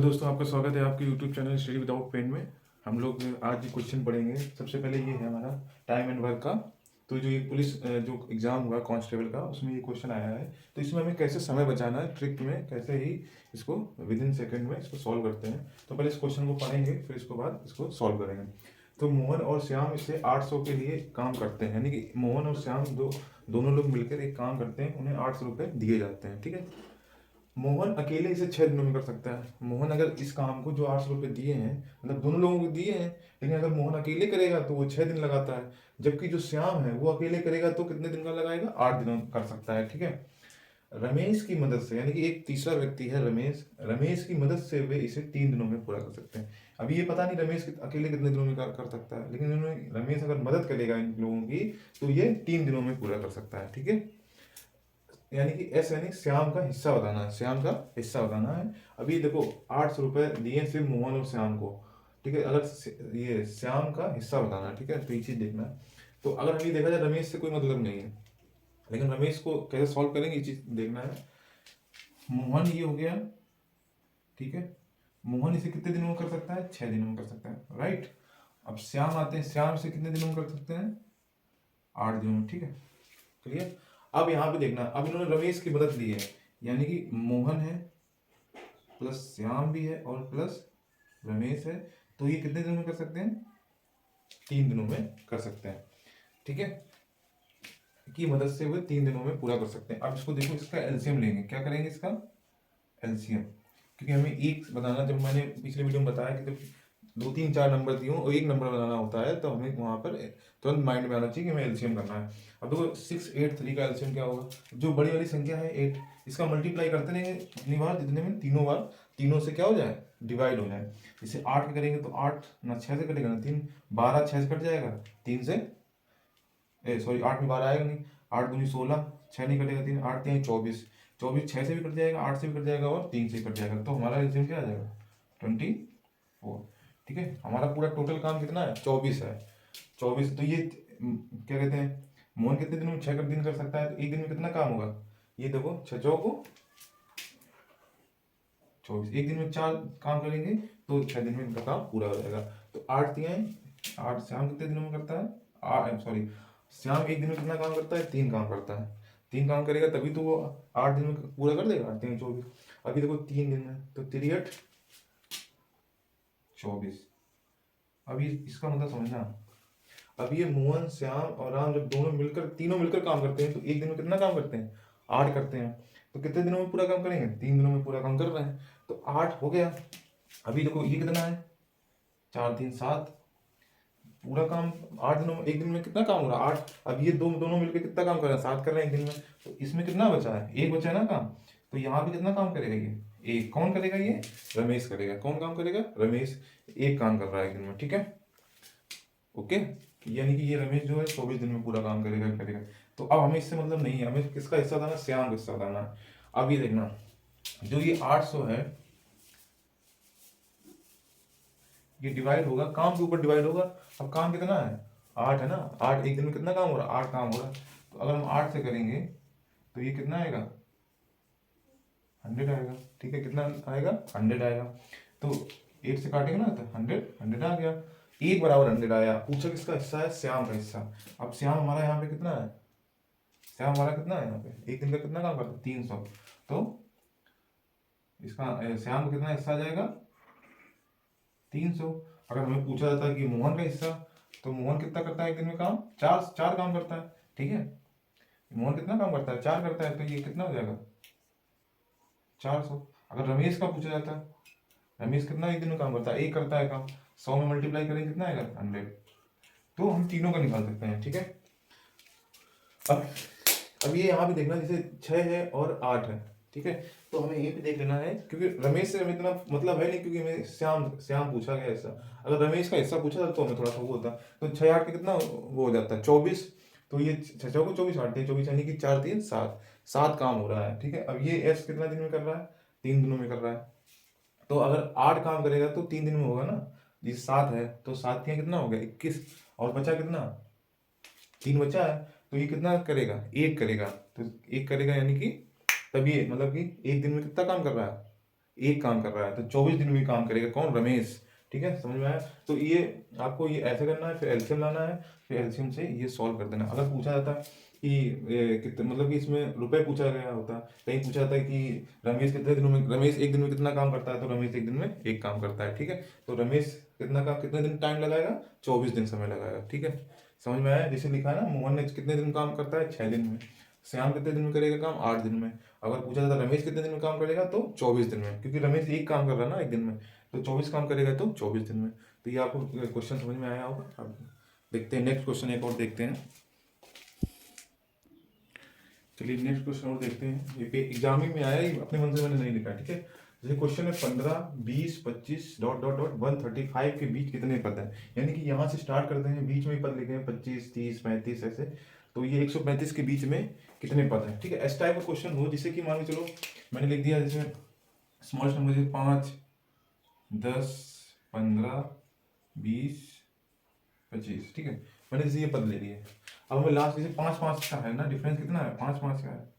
दोस्तों, आपका स्वागत है आपके YouTube channel study without pen में। हम लोग आज क्वेश्चन पढ़ेंगे। सबसे पहले ये है हमारा टाइम एंड वर्क का। तो जो ये पुलिस जो एग्ज़ाम हुआ कांस्टेबल का, उसमें ये क्वेश्चन आया है। तो इसमें हमें कैसे समय बचाना है, ट्रिक में कैसे ही इसको विद इन सेकेंड में इसको सॉल्व करते हैं। तो पहले इस क्वेश्चन को पढ़ेंगे, फिर इसके बाद इसको सॉल्व करेंगे। तो मोहन और श्याम इससे 800 के लिए काम करते हैं, यानी कि मोहन और श्याम दोनों लोग मिलकर एक काम करते हैं, उन्हें 800 रुपये दिए जाते हैं। ठीक है। मोहन अकेले इसे 6 दिनों में कर सकता है। मोहन अगर इस काम को जो 800 रुपये दिए हैं, मतलब दोनों लोगों को दिए हैं, लेकिन अगर मोहन अकेले करेगा तो वो 6 दिन लगाता है। जबकि जो श्याम है वो अकेले करेगा तो कितने दिन का लगाएगा, 8 दिनों कर सकता है। ठीक है। रमेश की मदद से, यानी कि एक तीसरा व्यक्ति है रमेश, रमेश की मदद से वे इसे 3 दिनों में पूरा कर सकते हैं। अभी ये पता नहीं रमेश अकेले कितने दिनों में कर सकता है, लेकिन रमेश अगर मदद करेगा इन लोगों की तो ये 3 दिनों में पूरा कर सकता है। ठीक है। यानी कि एस यानी श्याम का हिस्सा बताना है, श्याम का हिस्सा बताना है। अभी देखो 800 रुपये दिए सिर्फ मोहन और श्याम को। ठीक है। अलग से ये श्याम का हिस्सा बताना है। ठीक है। तो ये चीज़ देखना है। तो अगर अभी देखा जाए रमेश से कोई मतलब नहीं है, लेकिन रमेश को कैसे सॉल्व करेंगे ये चीज़ देखना है। मोहन ये हो गया। ठीक है। मोहन इसे कितने दिनों में कर सकता है, 6 दिनों में कर सकता है। राइट। अब श्याम आते हैं, श्याम से कितने दिनों में कर सकते हैं, 8 दिनों में। ठीक है। क्लियर। अब यहाँ पे देखना, अब इन्होंने रमेश की मदद ली है, यानी कि मोहन है प्लस श्याम भी है और प्लस रमेश है। तो ये कितने दिनों में कर सकते हैं, 3 दिनों में कर सकते हैं। ठीक है। की मदद से वो 3 दिनों में पूरा कर सकते हैं। अब इसको देखो, इसका एलसीएम लेंगे। क्या करेंगे इसका एलसीएम, क्योंकि हमें एक बताना, जब मैंने पिछले वीडियो में बताया कि जब 2 3 4 नंबर दिए और एक नंबर बनाना होता है तो हमें वहाँ पर तुरंत माइंड में आना चाहिए कि हमें एलसीएम करना है। अब देखो 6 8 3 का एलसीएम क्या होगा, जो बड़ी वाली संख्या है 8, इसका मल्टीप्लाई करते रहेंगे जितनी बार, जितने में तीनों बार तीनों से क्या हो जाए, डिवाइड हो जाए। इसे 8 के करेंगे तो 8 ना 6 से कटेगा ना 3, 12 6 से कट जाएगा, 3 से 8 में 12 आएगा नहीं, 8 दूनी 16, 6 नहीं कटेगा 3, 8 3 24, 24 6 से भी कट जाएगा, 8 से भी कट जाएगा और 3 से भी कट जाएगा। तो हमारा एलसीएम क्या आ जाएगा, 24। ठीक है। हमारा पूरा टोटल काम कितना है, 24 है। 24। तो ये क्या कहते हैं, मोहन कितने दिनों में 6 दिन कर सकता है, तो एक दिन में कितना काम होगा, ये देखो 6 चौको 24, एक दिन में 4 काम करेंगे तो 6 दिन में इनका काम पूरा हो जाएगा। तो 8 दिए, 8 श्याम कितने दिनों में करता है, सॉरी श्याम एक दिन में कितना काम करता है, 3 काम करता है। 3 काम करेगा तभी तो वो 8 दिन में पूरा कर देगा, 8 3 24। अभी देखो 3 दिन में तो 3 8 24। अभी इसका मतलब समझना, अब ये मोहन श्याम और राम जब तीनों मिलकर काम करते हैं तो एक दिन में कितना काम करते हैं, 8 करते हैं। तो कितने दिनों में पूरा काम करेंगे, 3 दिनों में पूरा काम कर रहे हैं। तो 8 हो गया। अभी देखो ये कितना है, 4 3 7, पूरा काम 8 दिनों में, एक दिन में कितना काम हो रहा है, 8। अब ये दोनों मिलकर कितना काम कर रहे हैं, 7 कर रहे हैं एक दिन में। तो इसमें कितना बचा है, एक बचा है ना काम। तो यहाँ पे कितना काम करेगा ये, एक कौन करेगा, ये रमेश करेगा। कौन काम करेगा, रमेश एक काम कर रहा है एक दिन में। ठीक है। ओके। यानी कि ये रमेश जो है 24 दिन में पूरा काम करेगा। तो अब हमें इससे मतलब नहीं है, हमें किसका हिस्सा बताना, श्याम का हिस्सा बताना है। अब ये देखना, जो ये 800 है ये डिवाइड होगा, काम के ऊपर डिवाइड होगा। अब काम कितना है, 8 है ना, 8 एक दिन में कितना काम हो रहा है, 8 काम हो रहा है। तो अगर हम 8 से करेंगे तो ये कितना आएगा, 100 आएगा। ठीक है। कितना आएगा, 100 आएगा। तो 8 से काटेंगे ना तो 100 100 आ गया, एक बराबर 100 आया। पूछा किसका हिस्सा है, श्याम का हिस्सा। अब श्याम हमारा यहाँ पे कितना है, श्याम हमारा कितना है यहाँ पे, एक दिन का कितना काम करता है, 300। तो इसका श्याम का कितना हिस्सा आ जाएगा, 300। अगर हमें पूछा जाता है कि मोहन का हिस्सा, तो मोहन कितना करता है एक दिन में काम, 4 काम करता है। ठीक है। मोहन कितना काम करता है, 4 करता है। तो ये कितना हो जाएगा, 400। अगर रमेश का पूछा जाता है, रमेश कितना एक दिन में काम करता है, एक करता है काम, 100 में मल्टीप्लाई करेंगे कितना आएगा, 100। तो हम तीनों का निकाल सकते हैं। ठीक है। अब अब ये यहाँ पे देखना, जैसे 6 है और 8 है। ठीक है। तो हमें ये भी देख लेना है, क्योंकि रमेश से हमें इतना मतलब है नहीं, क्योंकि हमें श्याम पूछा गया ऐसा। अगर रमेश का हिस्सा पूछा था तो हमें थोड़ा सा वो होता। तो 6 8 का कितना वो हो जाता है, 24। तो ये 6 चौको 24, 8 3 24, यानी कि 4 3 7, 7 काम हो रहा है। ठीक है। अब ये एस कितना दिन में कर रहा है, 3 दिनों में कर रहा है। तो अगर 8 काम करेगा तो 3 दिन में होगा ना। ये 7 है तो 7 3 कितना हो गया, 21। और बचा कितना, 3 बचा है। तो ये कितना करेगा, एक करेगा। तो एक करेगा, यानी कि तब ये मतलब कि एक दिन में कितना काम कर रहा है, एक काम कर रहा है, तो 24 दिन में काम करेगा कौन? रमेश। ठीक है, समझ में आया? तो ये आपको ये ऐसे करना है, फिर एलसीएम लाना है, फिर एलसीएम से ये सॉल्व कर देना। अगर पूछा जाता है कि कितने, मतलब कि इसमें रुपए पूछा गया होता, कहीं पूछा जाता है कि रमेश कितने दिनों में, रमेश एक दिन में कितना काम करता है, तो रमेश एक दिन में एक काम करता है। ठीक है, तो रमेश कितने दिन टाइम लगाएगा? 24 दिन समय लगाएगा। ठीक है, समझ में आया? जैसे लिखा है ना, मोहन ने कितने दिन काम करता है? 6 दिन में। श्याम कितने दिन में करेगा काम? 8 दिन में। अगर पूछा जाता रमेश कितने दिन में काम करेगा, तो 24 दिन में, क्योंकि रमेश एक काम कर रहा है ना एक दिन में, तो 24 काम करेगा तो 24 दिन में। तो ये आपको क्वेश्चन समझ में आया होगा। अब देखते हैं नेक्स्ट क्वेश्चन, एक और देखते हैं। चलिए नेक्स्ट क्वेश्चन और देखते हैं। ये एग्जाम ही में आया, ये अपने मन से मैंने नहीं लिखा। ठीक है, जैसे क्वेश्चन है 15, 20, 25 डॉट डॉट डॉट 135 के बीच कितने पद हैं। यानी कि यहाँ से स्टार्ट करते हैं, बीच में ही पद लिखे हैं 25, 30, 35 ऐसे, तो ये 135 के बीच में कितने पद हैं। ठीक है, इस टाइप का क्वेश्चन हो, जिससे कि मान के चलो मैंने लिख दिया जैसे स्मॉल नंबर, जैसे 5, 10, 15, 20, 25। ठीक है, मैंने जैसे ये पद ले लिए। अब हमें लास्ट जैसे 5 5 का है ना, डिफरेंस कितना है? 5 5 का है।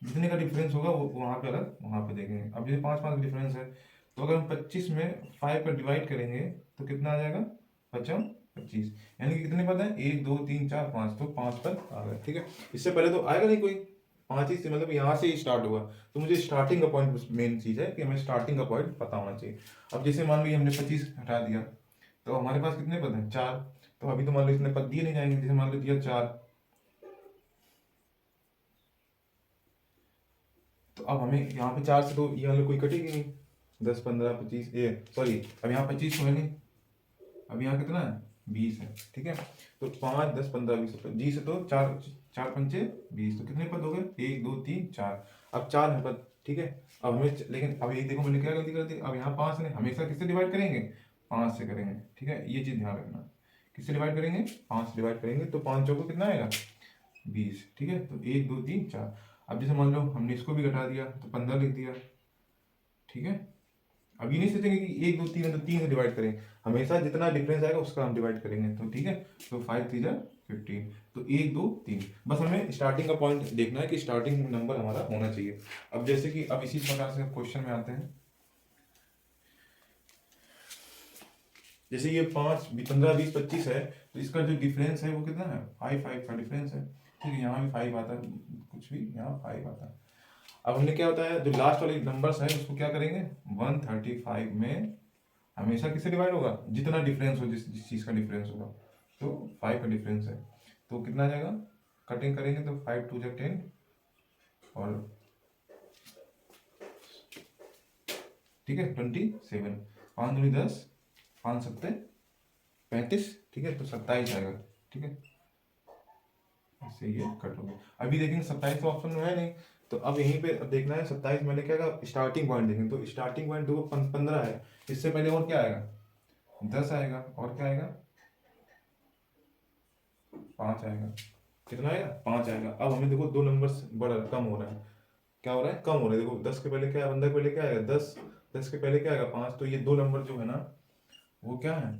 जितने का डिफरेंस होगा वो वहाँ पे अलग, वहाँ पे देखेंगे। अब जैसे 5 5 का डिफरेंस है, तो अगर हम 25 में 5 का डिवाइड करेंगे तो कितना आ जाएगा? 25 25। यानी कि कितने पद हैं? 1 2 3 4 5, तो 5 पद आ गए। ठीक है, इससे पहले तो आएगा नहीं कोई। 5 ही से मतलब यहाँ से ही स्टार्ट हुआ, तो मुझे स्टार्टिंग का पॉइंट मेन चीज़ है कि हमें स्टार्टिंग का पॉइंट पता होना चाहिए। अब जैसे मान लीजिए हमने 25 हटा दिया, तो हमारे पास कितने पद हैं? 4। तो अभी तो मान लो इतने पद दिए नहीं जाएंगे, जैसे मान लो दिया 4, तो अब हमें यहाँ पे 4 से तो ये वाले कोई कटेगी नहीं। 10 15 25, ये सॉरी, अब यहाँ 25 तो है नहीं, अब यहाँ कितना है? 20 है। ठीक है, तो 5 10 15 20, 20 है तो 4 4 पंचे 20, तो कितने पद हो गए? 1 2 3 4। अब 4 है पद। ठीक है, अब हमें लेकिन अब ये देखो मैंने क्या गलती कर दी, अब यहाँ 5 है, हमेशा किससे डिवाइड करेंगे? 5 से करेंगे। ठीक है, ये चीज़ ध्यान रखना, किससे डिवाइड करेंगे? 5 से डिवाइड करेंगे, तो 5 चौको कितना आएगा? 20। ठीक है, तो 1 2 3 4। अब जैसे मान लो हमने इसको भी घटा दिया, तो 15 लिख दिया। ठीक है, अब ये नहीं सोचेंगे कि 1 2 3 है तो 3 से डिवाइड करें, हमेशा जितना डिफरेंस आएगा उसका हम डिवाइड करेंगे। तो ठीक है, तो 5 3 15, तो 1 2 3। बस हमें स्टार्टिंग का पॉइंट देखना है कि स्टार्टिंग नंबर हमारा होना चाहिए। अब जैसे कि अब इसी प्रकार से क्वेश्चन में आते हैं, जैसे ये 5 15 20 25 है, तो इसका जो डिफरेंस है वो कितना है? 5 5 का डिफरेंस है। ठीक है, यहाँ भी 5 आता है, कुछ भी यहाँ 5 आता है। अब हमने क्या होता है, जो लास्ट वाले नंबर्स है उसको क्या करेंगे? 135 में हमेशा किससे डिवाइड होगा? जितना डिफरेंस हो, जिस चीज़ का डिफरेंस होगा, तो 5 का डिफरेंस है, तो कितना आ जाएगा? कटिंग करेंगे तो 5 2 10, और ठीक है 27, 5 दूनी 10, 5 सत्ते 35। ठीक है, तो 27 आएगा। ठीक है, इससे ये कट हो गया। अभी देखेंगे 27 तो ऑप्शन में है नहीं, तो अब यहीं पे अब देखना है 27 मैंने क्या कहा? स्टार्टिंग पॉइंट देखेंगे, तो स्टार्टिंग पॉइंट देखो 15 है, इससे पहले और क्या आएगा? 10 आएगा, और क्या आएगा? 5 आएगा। कितना आएगा? 5 आएगा। अब हमें देखो दो नंबर्स बड़ा कम हो रहा है, क्या हो रहा है? कम हो रहा है। देखो 10 के पहले क्या है? 15 के पहले क्या आएगा? 10। 10 के पहले क्या आएगा? 5। तो ये दो नंबर जो है ना, वो क्या है?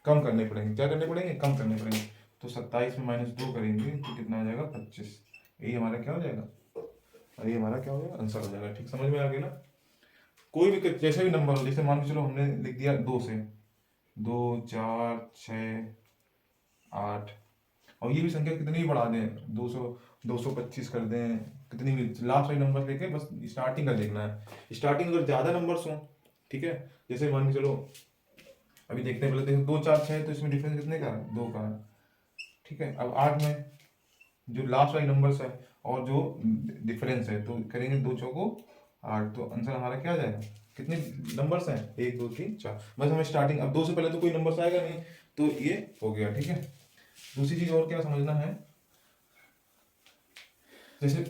कम करने पड़ेंगे। क्या करने पड़ेंगे? कम करने पड़ेंगे। तो 27 में -2 करेंगे तो कितना आ जाएगा? 25। यही हमारा क्या हो जाएगा? और ये हमारा क्या हो जाएगा? आंसर हो जाएगा। ठीक, समझ में आ गया ना? कोई भी जैसे भी नंबर हो, जैसे मान के चलो हमने लिख दिया 2 से, 2 4 6 8, और ये भी संख्या कितनी भी बढ़ा दें, 200 225 कर दें, कितनी भी लास्ट वाली नंबर लेके बस स्टार्टिंग का देखना है। स्टार्टिंग अगर ज़्यादा नंबर्स हों, ठीक है, जैसे मान के चलो अभी देखते हैं, पहले देखो 2 4 6, तो इसमें डिफरेंस कितने का है? 2 का है। ठीक है, अब 8 में जो लास्ट वाली नंबर्स है और जो डिफरेंस है, तो करेंगे 2 चौको 8, तो आंसर हमारा क्या आ जाएगा? कितने नंबर्स हैं? 1 2 3 4। बस हमें स्टार्टिंग, अब 2 से पहले तो कोई नंबर्स आएगा नहीं, तो ये हो गया। ठीक है, दूसरी चीज और क्या समझना है, जैसे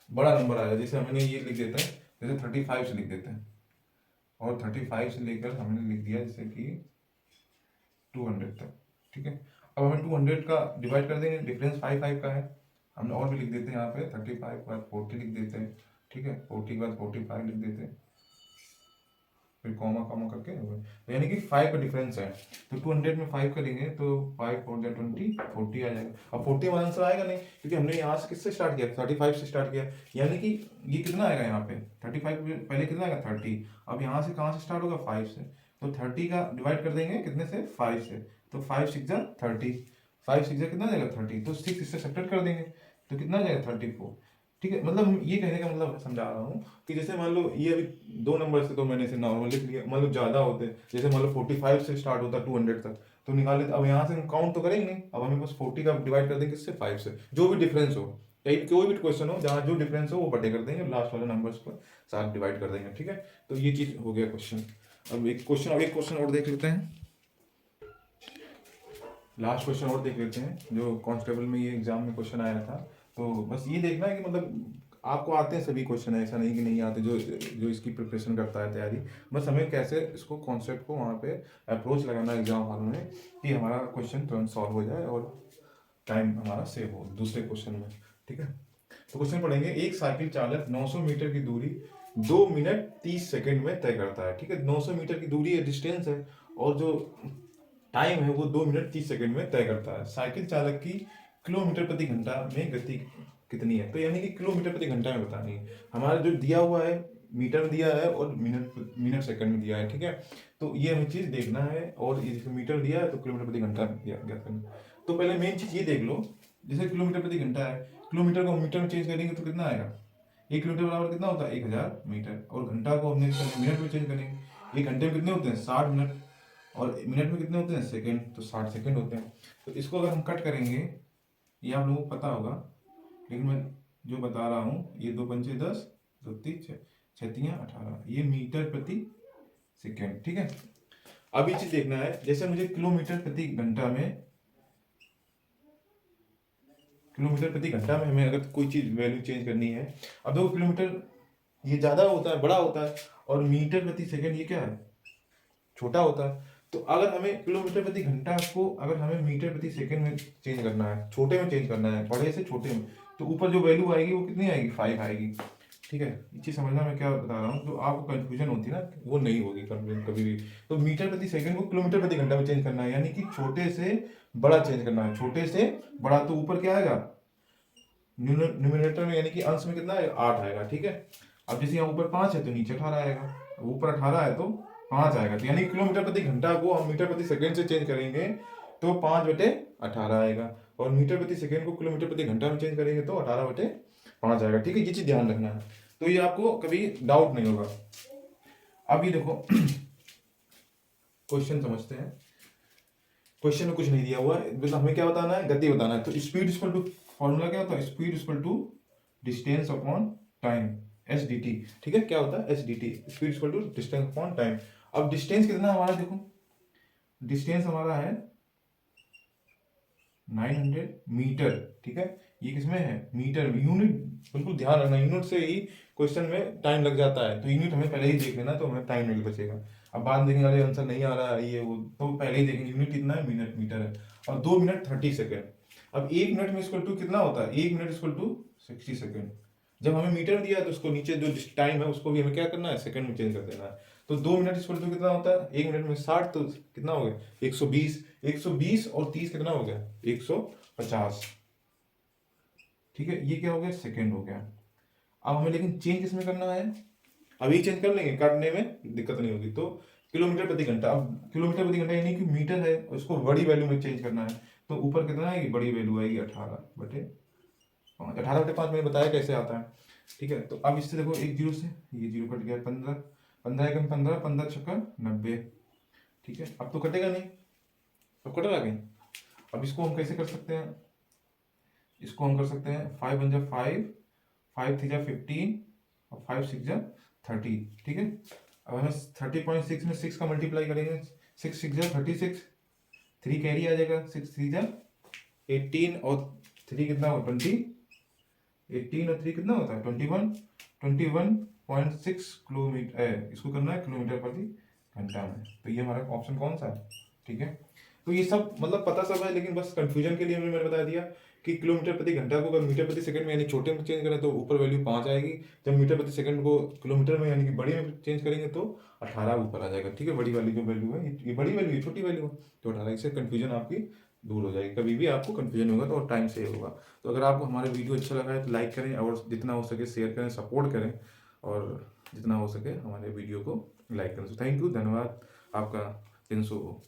बड़ा नंबर आया, जैसे हमने ये लिख देते हैं, जैसे 35 से लिख देते हैं, और 35 से लेकर हमने लिख दिया जैसे कि 200 तक। ठीक है, अब हमें 200 का डिवाइड कर देंगे, डिफरेंस 5 5 का है, हमने और भी लिख देते हैं यहाँ पे 35 के बाद 40 लिख देते हैं। ठीक है, 40 के बाद 45 लिख देते हैं। फिर कॉमा कॉमा करके तो यानी कि 5 का डिफरेंस है। तो 200 में 5 करेंगे तो 5 4 20 40 आ जाएगा। अब 40 वाला आंसर आएगा नहीं, क्योंकि हमने यहाँ से किससे स्टार्ट किया, 35 से स्टार्ट किया। यानी कि ये कितना आएगा यहाँ पे 35 पहले कितना आएगा 30। अब यहाँ से कहाँ से स्टार्ट होगा 5 से, तो 30 का डिवाइड कर देंगे कितने से 5 से, तो 5 6 जा 30, 5 6 जा कितना जाएगा 30, तो 6 इससे सब्ट्रैक्ट कर देंगे तो कितना जाएगा 34। ठीक है, मतलब ये कहने का मतलब समझा रहा हूँ कि जैसे मान लो ये अभी 2 नंबर से तो मैंने इसे नॉर्मल लिख लिया, मान लो ज़्यादा होते, जैसे मान लो 45 से स्टार्ट होता 200 तक तो निकाल लेते। अब यहाँ से हम काउंट तो करेंगे नहीं, अब हमें बस 40 का डिवाइड कर देंगे किससे 5 से, जो भी डिफरेंस हो, कहीं कोई भी क्वेश्चन हो जहाँ जो डिफरेंस हो वो बटे कर देंगे, लास्ट वाले नंबर्स पर साथ डिवाइड कर देंगे। ठीक है, तो ये चीज़ हो गया क्वेश्चन। अब एक क्वेश्चन और देख लेते हैं, लास्ट क्वेश्चन और देख लेते हैं जो कांस्टेबल में ये एग्जाम में क्वेश्चन आया था। तो बस ये देखना है कि मतलब आपको आते हैं सभी क्वेश्चन, ऐसा नहीं कि नहीं आते जो जो इसकी प्रिपरेशन करता है तैयारी, बस हमें कैसे इसको कॉन्सेप्ट को वहाँ पे अप्रोच लगाना एग्जाम हॉल में कि हमारा क्वेश्चन तुरंत सॉल्व हो जाए और टाइम हमारा सेव हो दूसरे क्वेश्चन में। ठीक है, तो क्वेश्चन पढ़ेंगे। एक साइकिल चालक 900 मीटर की दूरी 2 मिनट 30 सेकंड में तय करता है। ठीक है, 900 मीटर की दूरी है, डिस्टेंस है, और जो टाइम है वो 2 मिनट 30 सेकंड में तय करता है। साइकिल चालक की किलोमीटर प्रति घंटा में गति कितनी है, तो यानी कि किलोमीटर प्रति घंटा में बतानी है। हमारा जो दिया हुआ है मीटर में दिया है और मिनट सेकंड में दिया है। ठीक है, तो ये हमें चीज़ देखना है, और ये जैसे मीटर दिया है तो किलोमीटर प्रति घंटा में दिया गया करना। तो पहले मेन चीज़ ये देख लो, जैसे किलोमीटर प्रति घंटा है, किलोमीटर को मीटर में चेंज करेंगे तो कितना आएगा, 1 किलोमीटर बराबर कितना होता है 1000 मीटर, और घंटा को हमने मिनट में चेंज करेंगे, 1 घंटे में कितने होते हैं 60 मिनट, और मिनट में कितने होते हैं सेकंड, तो 60 सेकंड होते हैं। तो इसको अगर हम कट करेंगे, ये आप लोगों को पता होगा, लेकिन मैं जो बता रहा हूँ, ये 2 पंचे 10, 2 तीन 6 तियाँ 18, ये मीटर प्रति सेकंड। ठीक है, अब ये चीज देखना है, जैसे मुझे किलोमीटर प्रति घंटा में, किलोमीटर प्रति घंटा में हमें अगर कोई चीज वैल्यू चेंज करनी है, अब देखो किलोमीटर ये ज्यादा होता है, बड़ा होता है, और मीटर प्रति सेकंड ये क्या है, छोटा होता है। तो अगर हमें किलोमीटर प्रति घंटा को अगर हमें मीटर प्रति सेकंड में चेंज करना है, छोटे में चेंज करना है, बड़े से छोटे में, तो ऊपर जो वैल्यू आएगी वो कितनी आएगी 5 आएगी। ठीक है, ये चीज़ समझना मैं क्या बता रहा हूँ, जो आपको कंफ्यूजन होती है ना वो नहीं होगी कभी भी। तो मीटर प्रति सेकंड को किलोमीटर प्रति घंटा में चेंज करना है, यानी कि छोटे से बड़ा चेंज करना है, छोटे से बड़ा। तो ऊपर क्या आएगा न्यूमरेटर में, यानी कि अंश में कितना आएगा 8 आएगा। ठीक है, अब जैसे यहाँ ऊपर 5 है तो नीचे 18 आएगा, ऊपर 18 है तो 5 आएगा। तो यानी किलोमीटर प्रति घंटा को हम मीटर प्रति सेकंड से चेंज करेंगे तो 5/18 आएगा, और मीटर प्रति सेकंड को किलोमीटर प्रति घंटा में चेंज करेंगे तो 18/5 आएगा। ठीक है, ये चीज ध्यान रखना है, तो ये आपको कभी डाउट नहीं होगा। अब ये देखो क्वेश्चन समझते हैं। क्वेश्चन में कुछ नहीं दिया हुआ है, बस हमें क्या बताना है, गति बताना है। तो स्पीड इक्वल टू, फॉर्मूला क्या होता है, speed equal to distance upon time, S D T. ठीक है, क्या होता है S D T, speed equal to distance upon time. अब डिस्टेंस कितना हमारा, देखो डिस्टेंस हमारा है 900 मीटर। ठीक है, ये किसमें है मीटर में, यूनिट बिल्कुल ध्यान रखना, यूनिट से ही क्वेश्चन में टाइम लग जाता है, तो यूनिट हमें पहले ही देख लेना तो हमें टाइम नहीं बचेगा। अब बाद में देखेंगे अरे आंसर नहीं आ रहा है ये वो, तो पहले ही देखेंगे यूनिट कितना है मिनट मीटर है, और 2 मिनट 30 सेकेंड। अब 1 मिनट में इक्वल टू कितना होता है, 1 मिनट इक्वल टू 60 सेकेंड। जब हमें मीटर में दिया है तो उसको नीचे जो टाइम है उसको भी हमें क्या करना है सेकंड में चेंज कर देना है। तो 2 मिनट इक्वल टू कितना होता है, 1 मिनट में 60, तो कितना हो गया 120, 120 और 30 कितना हो गया 150। ठीक है, ये क्या हो गया सेकंड हो गया। अब हमें लेकिन चेंज किसमें करना है, अभी चेंज कर लेंगे, करने में दिक्कत नहीं होगी। तो किलोमीटर प्रति घंटा, अब किलोमीटर प्रति घंटा यानी कि मीटर है, उसको बड़ी वैल्यू में चेंज करना है, तो ऊपर कितना आएगी बड़ी वैल्यू आएगी 18/5, 18/5 मैंने बताया कैसे आता है। ठीक है, तो अब इससे देखो 1 जीरो से ये जीरो कट गया, 15, 15 एकम 15, 15 छक्का 90। ठीक है, अब तो कटेगा नहीं, अब कट रहा कहीं। अब इसको हम कैसे कर सकते हैं, इसको हम कर सकते हैं 5 1 जा 5, 5 3 जा 15, और 5 6 जा 30। ठीक है, अब हमें 30.6 में 6 का मल्टीप्लाई करेंगे, 6 6 जा 36, 3 कैरी आ जाएगा, 6 3 जा 18, और 3 कितना होगा 20, 18 और 3 कितना होता है 21, 21.6 किलोमीटर, इसको करना है किलोमीटर प्रति घंटा में। तो ये हमारा ऑप्शन कौन सा है। ठीक है, तो ये सब मतलब पता सब है, लेकिन बस कंफ्यूजन के लिए मैंने बता दिया कि किलोमीटर प्रति घंटा को अगर मीटर प्रति सेकंड में यानी छोटे में चेंज करें तो ऊपर वैल्यू 5 आएगी, जब मीटर प्रति सेकंड को किलोमीटर में यानी कि बड़ी में चेंज करेंगे तो 18 ऊपर आ जाएगा। ठीक है, बड़ी वाली जो वैल्यू है ये बड़ी वैल्यू है, छोटी वैल्यू है तो 18, इससे कन्फ्यूजन आपकी दूर हो जाएगी। कभी भी आपको कन्फ्यूजन होगा तो टाइम सेव होगा। तो अगर आपको हमारा वीडियो अच्छा लगा है तो लाइक करें और जितना हो सके शेयर करें, सपोर्ट करें और जितना हो सके हमारे वीडियो को लाइक करें। तो थैंक यू, धन्यवाद, आपका दिन शुभ हो।